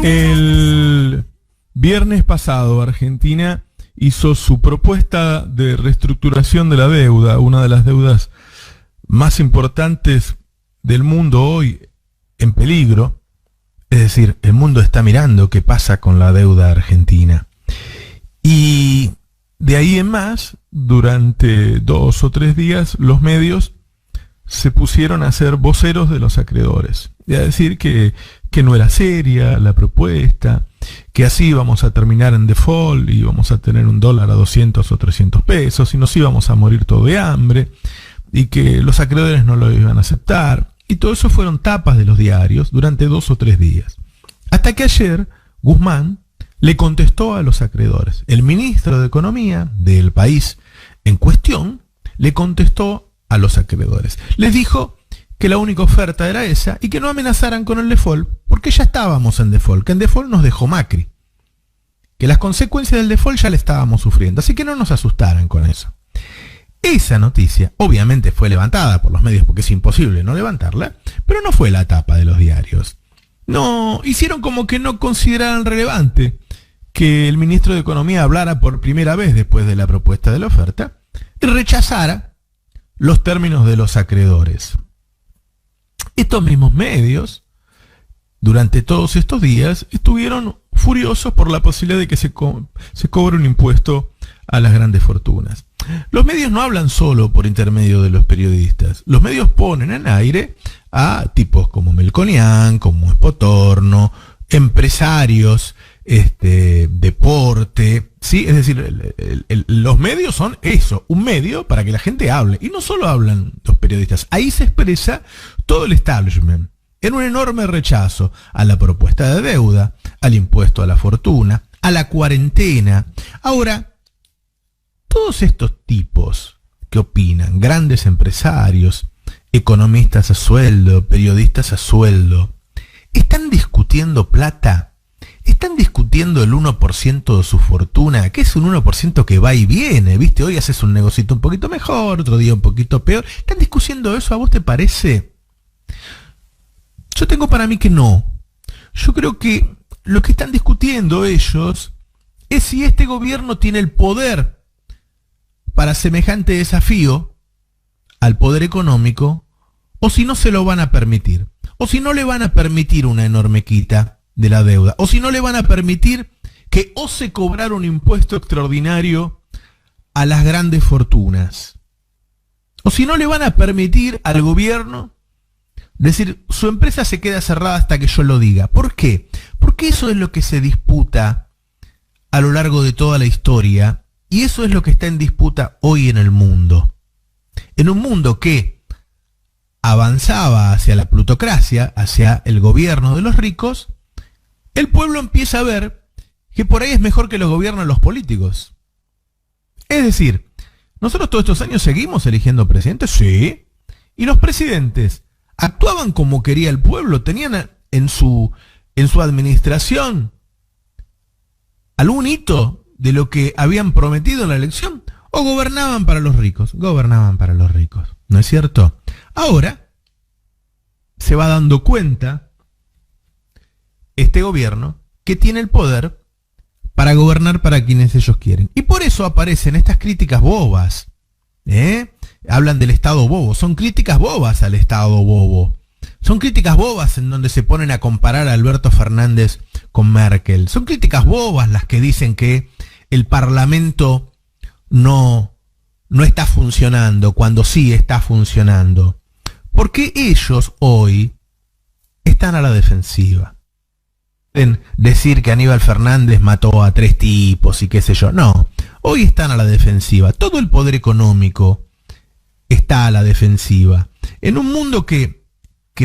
El viernes pasado, Argentina hizo su propuesta de reestructuración de la deuda, una de las deudas más importantes del mundo hoy en peligro. Es decir, el mundo está mirando qué pasa con la deuda argentina. Y de ahí en más, durante 2 o 3 días, los medios se pusieron a ser voceros de los acreedores y a decir que no era seria la propuesta, que así íbamos a terminar en default y íbamos a tener un dólar a 200 o 300 pesos y nos íbamos a morir todo de hambre y que los acreedores no lo iban a aceptar. Y todo eso fueron tapas de los diarios durante 2 o 3 días. Hasta que ayer Guzmán le contestó a los acreedores. El ministro de Economía del país en cuestión le contestó a los acreedores. Les dijo que la única oferta era esa y que no amenazaran con el default, porque ya estábamos en default, que en default nos dejó Macri, que las consecuencias del default ya le estábamos sufriendo, así que no nos asustaran con eso. Esa noticia obviamente fue levantada por los medios porque es imposible no levantarla, pero no fue la tapa de los diarios. No, hicieron como que no consideraran relevante que el ministro de Economía hablara por primera vez después de la propuesta de la oferta y rechazara los términos de los acreedores. Estos mismos medios, durante todos estos días, estuvieron furiosos por la posibilidad de que se cobre un impuesto a las grandes fortunas. Los medios no hablan solo por intermedio de los periodistas. Los medios ponen en aire a tipos como Melconian, como Espotorno, empresarios, deporte, ¿sí? Es decir, los medios son eso, un medio para que la gente hable. Y no solo hablan los periodistas, ahí se expresa todo el establishment en un enorme rechazo a la propuesta de deuda, al impuesto a la fortuna, a la cuarentena. Ahora, todos estos tipos que opinan, grandes empresarios, economistas a sueldo, periodistas a sueldo, ¿están discutiendo plata? ¿Están discutiendo el 1% de su fortuna? Que es un 1% que va y viene, ¿viste? Hoy haces un negocito un poquito mejor, otro día un poquito peor. ¿Están discutiendo eso? ¿A vos te parece? Yo tengo para mí que no. Yo creo que lo que están discutiendo ellos es si este gobierno tiene el poder para semejante desafío al poder económico, o si no se lo van a permitir, o si no le van a permitir una enorme quita de la deuda, o si no le van a permitir que ose cobrar un impuesto extraordinario a las grandes fortunas, o si no le van a permitir al gobierno decir, su empresa se queda cerrada hasta que yo lo diga. ¿Por qué? Porque eso es lo que se disputa a lo largo de toda la historia, y eso es lo que está en disputa hoy en el mundo. En un mundo que avanzaba hacia la plutocracia, hacia el gobierno de los ricos, el pueblo empieza a ver que por ahí es mejor que los gobiernen los políticos. Es decir, nosotros todos estos años seguimos eligiendo presidentes, sí, y los presidentes actuaban como quería el pueblo, tenían en su administración algún hito de lo que habían prometido en la elección, o gobernaban para los ricos, ¿no es cierto? Ahora se va dando cuenta este gobierno que tiene el poder para gobernar para quienes ellos quieren. Y por eso aparecen estas críticas bobas. Hablan del Estado bobo. Son críticas bobas al Estado bobo. Son críticas bobas en donde se ponen a comparar a Alberto Fernández con Merkel. Son críticas bobas las que dicen que el Parlamento no está funcionando cuando sí está funcionando. Porque ellos hoy están a la defensiva. En decir que Aníbal Fernández mató a 3 tipos y qué sé yo. No, hoy están a la defensiva. Todo el poder económico está a la defensiva. En un mundo que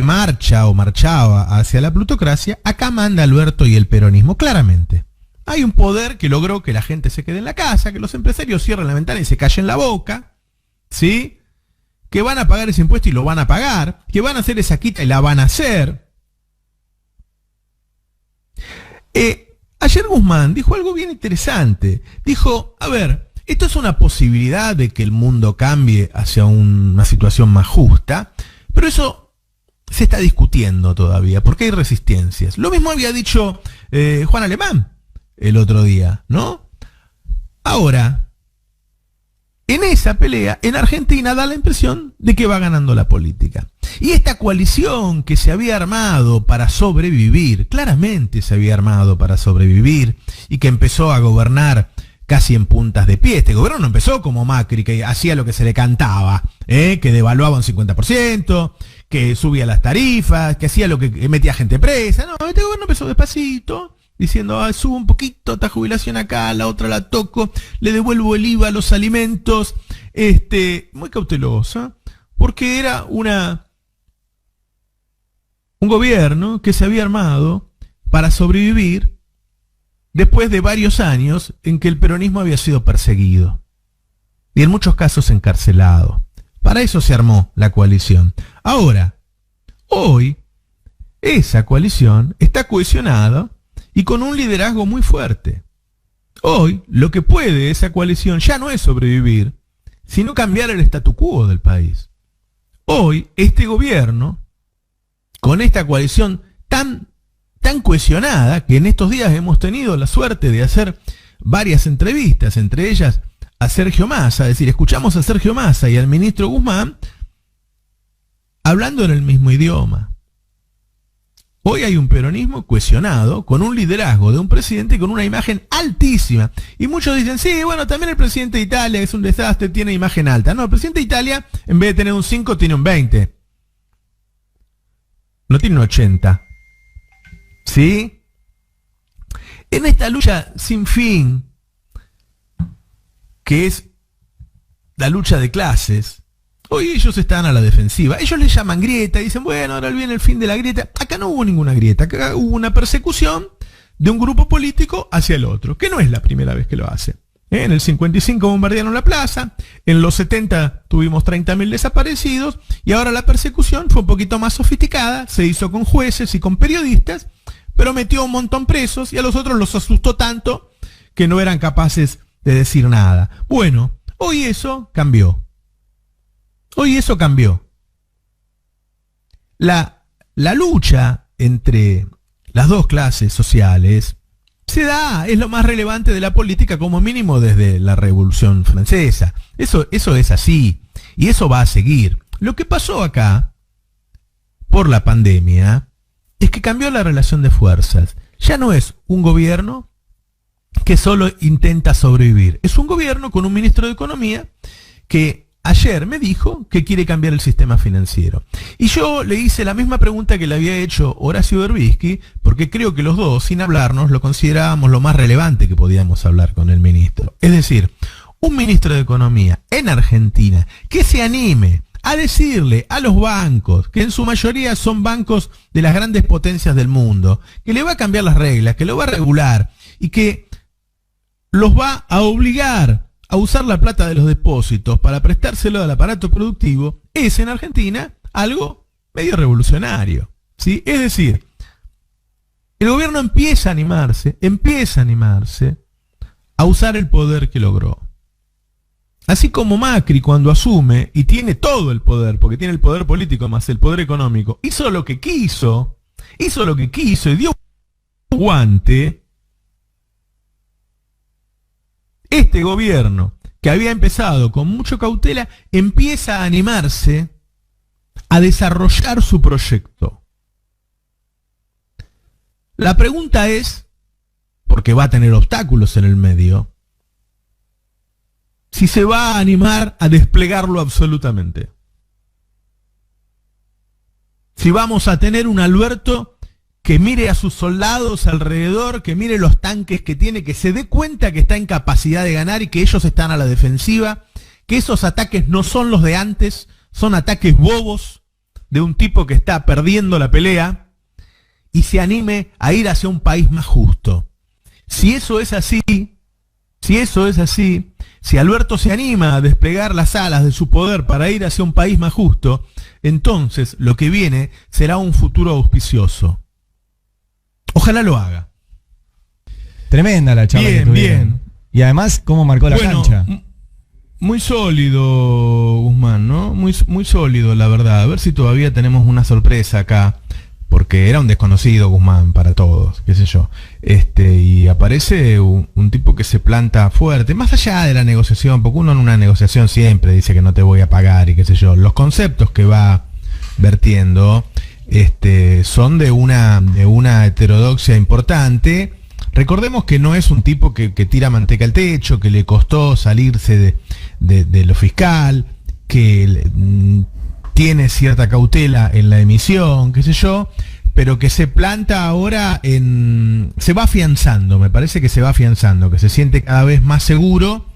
marcha o marchaba hacia la plutocracia, acá manda Alberto y el peronismo, claramente. Hay un poder que logró que la gente se quede en la casa, que los empresarios cierren la ventana y se callen la boca, ¿sí? Que van a pagar ese impuesto y lo van a pagar, que van a hacer esa quita y la van a hacer. Ayer Guzmán dijo algo bien interesante. Dijo, a ver, esto es una posibilidad de que el mundo cambie hacia una situación más justa, pero eso se está discutiendo todavía, porque hay resistencias. Lo mismo había dicho Juan Alemán el otro día, ¿no? Ahora, en esa pelea, en Argentina da la impresión de que va ganando la política. Y esta coalición que se había armado para sobrevivir, claramente se había armado para sobrevivir, y que empezó a gobernar casi en puntas de pie. Este gobierno no empezó como Macri, que hacía lo que se le cantaba, que devaluaba un 50%, que subía las tarifas, que hacía lo que metía gente presa. No, este gobierno empezó despacito, diciendo, subo un poquito esta jubilación acá, la otra la toco, le devuelvo el IVA a los alimentos, muy cautelosa, porque era un gobierno que se había armado para sobrevivir después de varios años en que el peronismo había sido perseguido y en muchos casos encarcelado. Para eso se armó la coalición. Ahora, hoy, esa coalición está cohesionada y con un liderazgo muy fuerte. Hoy, lo que puede esa coalición ya no es sobrevivir, sino cambiar el statu quo del país. Hoy, este gobierno, con esta coalición tan cohesionada, que en estos días hemos tenido la suerte de hacer varias entrevistas, entre ellas a Sergio Massa, es decir, escuchamos a Sergio Massa y al ministro Guzmán hablando en el mismo idioma. Hoy hay un peronismo cohesionado, con un liderazgo de un presidente con una imagen altísima. Y muchos dicen, sí, bueno, también el presidente de Italia es un desastre, tiene imagen alta. No, el presidente de Italia, en vez de tener un 5, tiene un 20. No tiene un 80. ¿Sí? En esta lucha sin fin, que es la lucha de clases, hoy ellos están a la defensiva. Ellos le llaman grieta y dicen, bueno, ahora viene el fin de la grieta. Acá no hubo ninguna grieta, acá hubo una persecución de un grupo político hacia el otro, que no es la primera vez que lo hace. En el 55 bombardearon la plaza, en los 70 tuvimos 30.000 desaparecidos, y ahora la persecución fue un poquito más sofisticada, se hizo con jueces y con periodistas, pero metió un montón presos y a los otros los asustó tanto que no eran capaces de decir nada. Bueno, hoy eso cambió. Hoy eso cambió. La lucha entre las dos clases sociales se da, es lo más relevante de la política, como mínimo desde la Revolución Francesa. Eso es así, y eso va a seguir. Lo que pasó acá, por la pandemia, es que cambió la relación de fuerzas. Ya no es un gobierno que solo intenta sobrevivir. Es un gobierno con un ministro de Economía que ayer me dijo que quiere cambiar el sistema financiero. Y yo le hice la misma pregunta que le había hecho Horacio Berbisky, porque creo que los dos, sin hablarnos, lo considerábamos lo más relevante que podíamos hablar con el ministro. Es decir, un ministro de Economía en Argentina que se anime a decirle a los bancos, que en su mayoría son bancos de las grandes potencias del mundo, que le va a cambiar las reglas, que lo va a regular y que los va a obligar a usar la plata de los depósitos para prestárselo al aparato productivo, es en Argentina algo medio revolucionario, ¿sí? Es decir, el gobierno empieza a animarse a usar el poder que logró. Así como Macri, cuando asume y tiene todo el poder, porque tiene el poder político más el poder económico, hizo lo que quiso y dio guante. Este gobierno, que había empezado con mucha cautela, empieza a animarse a desarrollar su proyecto. La pregunta es, porque va a tener obstáculos en el medio, si se va a animar a desplegarlo absolutamente. Si vamos a tener un Alberto que mire a sus soldados alrededor, que mire los tanques que tiene, que se dé cuenta que está en capacidad de ganar y que ellos están a la defensiva, que esos ataques no son los de antes, son ataques bobos de un tipo que está perdiendo la pelea, y se anime a ir hacia un país más justo. Si eso es así, si Alberto se anima a desplegar las alas de su poder para ir hacia un país más justo, entonces lo que viene será un futuro auspicioso. Ojalá lo haga. Tremenda la charla que tuvieron. Bien. Y además, cómo marcó la cancha. Muy sólido, Guzmán, ¿no? Muy sólido, la verdad. A ver si todavía tenemos una sorpresa acá porque era un desconocido Guzmán para todos, qué sé yo. Y aparece un tipo que se planta fuerte, más allá de la negociación, porque uno en una negociación siempre dice que no te voy a pagar y qué sé yo. Los conceptos que va vertiendo son de una heterodoxia importante. Recordemos que no es un tipo que tira manteca al techo, que le costó salirse de lo fiscal, que tiene cierta cautela en la emisión, qué sé yo, pero que se planta ahora se va afianzando, me parece que se va afianzando, que se siente cada vez más seguro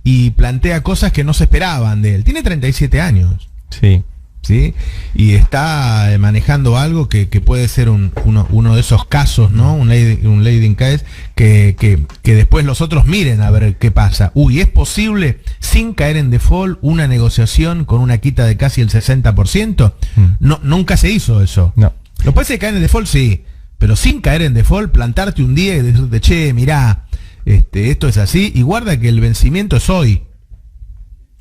y plantea cosas que no se esperaban de él. Tiene 37 años. Sí. ¿Sí? Y está manejando algo que puede ser uno de esos casos, ¿no? Un leading case que después los otros miren a ver qué pasa. ¿Es posible, sin caer en default, una negociación con una quita de casi el 60%? No, nunca se hizo eso. No. Los países que caen en default, sí. Pero sin caer en default, plantarte un día y decirte, che, mirá, esto es así, y guarda que el vencimiento es hoy.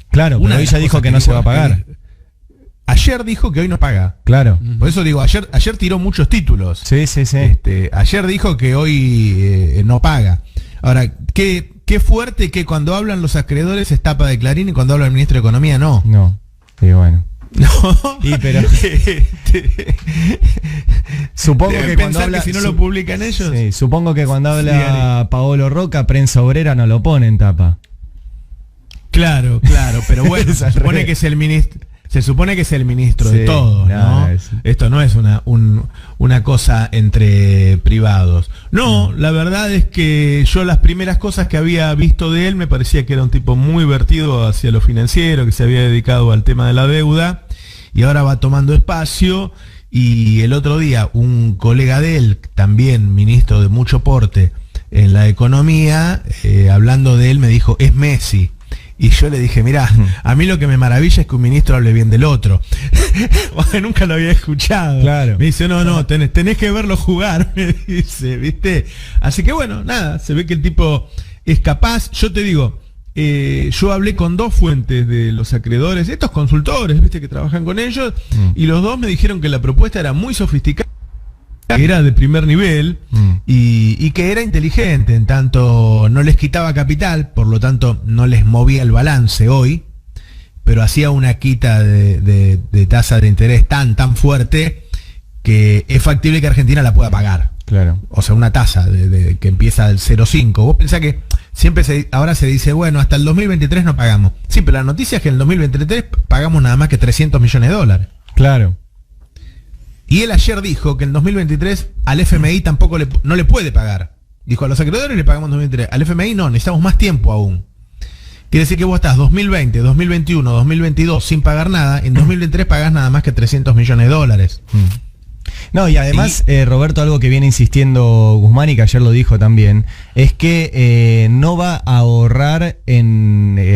Claro, pero ella dijo que no se va a pagar. Ayer dijo que hoy no paga. Claro. Por eso digo, ayer tiró muchos títulos. Sí. Ayer dijo que hoy no paga. Ahora, qué fuerte que cuando hablan los acreedores es tapa de Clarín y cuando habla el ministro de Economía no. No. Sí, bueno. No. Y pero supongo que cuando habla, que si no lo publican ellos. Sí, supongo que cuando habla Paolo Roca, Prensa Obrera no lo pone en tapa. Claro, pero bueno, se supone que es el ministro. Se supone que es el ministro de todo, ¿no? Esto no es una cosa entre privados. No, la verdad es que yo las primeras cosas que había visto de él me parecía que era un tipo muy vertido hacia lo financiero, que se había dedicado al tema de la deuda y ahora va tomando espacio. Y el otro día un colega de él, también ministro de mucho porte en la economía, hablando de él me dijo, es Messi. Y yo le dije, mirá, a mí lo que me maravilla es que un ministro hable bien del otro. Nunca lo había escuchado. Claro. Me dice, no, tenés que verlo jugar, me dice, ¿viste? Así que bueno, nada, se ve que el tipo es capaz. Yo te digo, yo hablé con 2 fuentes de los acreedores, estos consultores, ¿viste? Que trabajan con ellos, y los 2 me dijeron que la propuesta era muy sofisticada, que era de primer nivel y que era inteligente, en tanto no les quitaba capital, por lo tanto no les movía el balance hoy, pero hacía una quita de tasa de interés tan fuerte que es factible que Argentina la pueda pagar. Claro. O sea, una tasa que empieza al 0,5. Vos pensás que siempre ahora se dice, bueno, hasta el 2023 no pagamos. Sí, pero la noticia es que en el 2023 pagamos nada más que $300 millones. Claro. Y él ayer dijo que en 2023 al FMI tampoco no le puede pagar. Dijo, a los acreedores le pagamos en 2023. Al FMI no, necesitamos más tiempo aún. Quiere decir que vos estás 2020, 2021, 2022 sin pagar nada. En 2023 pagás nada más que $300 millones. No, y además, Roberto, algo que viene insistiendo Guzmán y que ayer lo dijo también, es que no va a ahorrar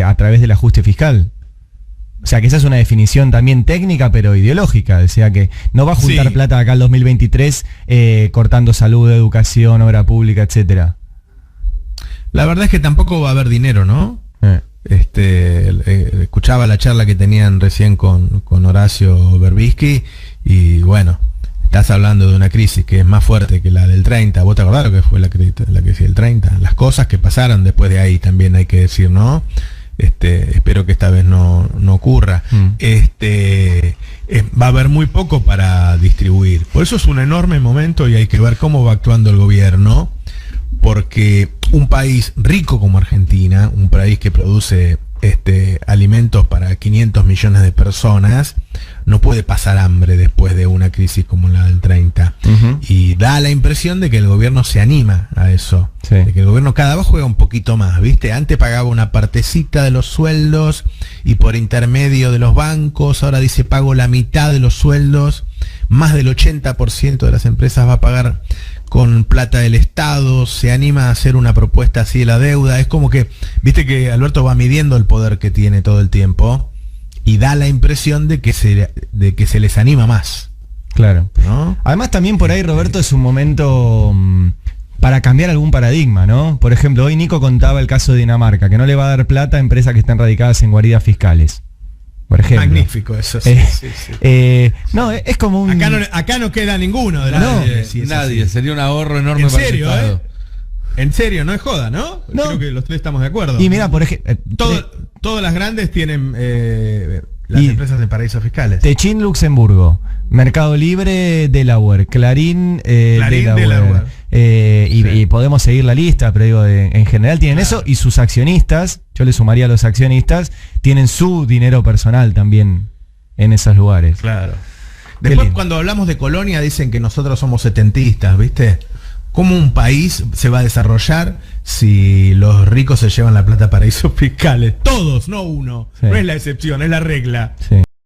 a través del ajuste fiscal. O sea, que esa es una definición también técnica, pero ideológica. O sea, que no va a juntar plata acá al 2023 cortando salud, educación, obra pública, etcétera. La verdad es que tampoco va a haber dinero, ¿no? Escuchaba la charla que tenían recién con Horacio Berbisky y bueno, estás hablando de una crisis que es más fuerte que la del 30. ¿Vos te acordás lo que fue la crisis del 30? Las cosas que pasaron después de ahí también hay que decir, ¿no? Espero que esta vez no ocurra. Va a haber muy poco para distribuir. Por eso es un enorme momento y hay que ver cómo va actuando el gobierno, porque un país rico como Argentina, un país que produce alimentos para 500 millones de personas, no puede pasar hambre después de una crisis como la del 30. Y da la impresión de que el gobierno se anima a eso. Sí. De que el gobierno cada vez juega un poquito más, ¿viste? Antes pagaba una partecita de los sueldos y por intermedio de los bancos, ahora dice pago la mitad de los sueldos, más del 80% de las empresas va a pagar con plata del Estado, se anima a hacer una propuesta así de la deuda. Es como que, viste que Alberto va midiendo el poder que tiene todo el tiempo y da la impresión de que se les anima más. Claro. ¿No? Además también por ahí, Roberto, es un momento para cambiar algún paradigma, ¿no? Por ejemplo, hoy Nico contaba el caso de Dinamarca, que no le va a dar plata a empresas que están radicadas en guaridas fiscales. por ejemplo. Magnífico eso, sí, sí. No, es como un... Acá no queda ninguno de Nadie, si es nadie. así. Sería un ahorro enorme En para el serio, Estado. En serio, no es joda, ¿no? No. Creo que los tres estamos de acuerdo. Y mira, por ejemplo... Todas las grandes tienen las empresas de paraísos fiscales. Techin Luxemburgo, Mercado Libre Delaware, Clarín, Delaware. Y podemos seguir la lista, pero digo, en general tienen eso, y sus accionistas, yo le sumaría a los accionistas, tienen su dinero personal también en esos lugares. Claro. Después, lindo. cuando hablamos de colonia, dicen que nosotros somos setentistas, ¿viste? ¿Cómo un país se va a desarrollar si los ricos se llevan la plata a paraísos fiscales? Todos, no uno. Sí. No es la excepción, es la regla. Sí.